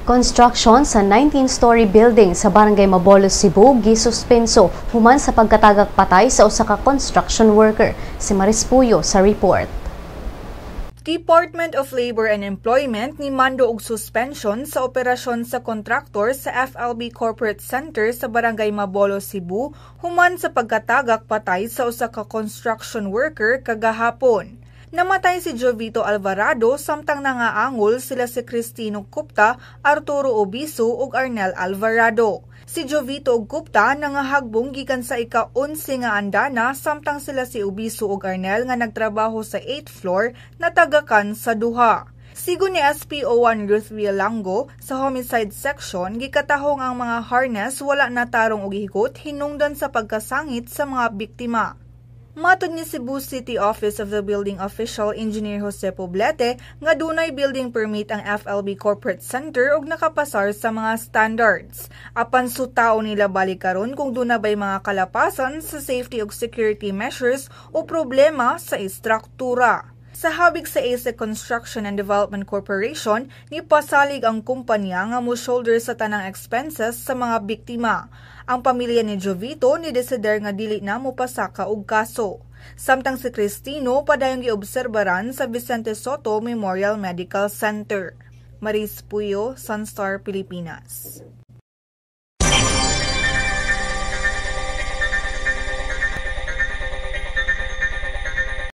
Construction sa 19-story building sa Barangay Mabolo, Cebu gisuspenso human sa pagkatagak patay sa usa ka construction worker. Si Maris Puyo sa report. Department of Labor and Employment ni mando og suspension sa operasyon sa kontraktor sa FLB Corporate Center sa Barangay Mabolo, Cebu human sa pagkatagak patay sa usa ka construction worker kagahapon. Namatay si Jovito Alvarado samtang nangaangol sila si Cristino Gupta, Arturo Obiso ug Arnel Alvarado. Si Jovito ug Gupta nangahagbong gikan sa ika-11 nga andana samtang sila si Obiso ug Arnel nga nagtrabaho sa 8th floor natagakan sa duha. Sigon ni SPO1 Ruth Villango sa homicide section, gikatahong ang mga harness wala natarong og higot hinungdan sa pagkasangit sa mga biktima. Matod ni Cebu City Office of the Building Official Engineer Jose Poblete nga dunay building permit ang FLB Corporate Center ug nakapasar sa mga standards. Apan sutao nila balik karon kung duna bay mga kalapasan sa safety ug security measures o problema sa istruktura. Sa habig sa ASEC Construction and Development Corporation, nipasalig ang kumpanya nga mo-shoulder sa tanang expenses sa mga biktima. Ang pamilya ni Jovito ni desider nga dili na mopasaka og kaso. Samtang si Cristino padayong giobserbaran sa Vicente Soto Memorial Medical Center. Maris Puyo, Sunstar, Pilipinas.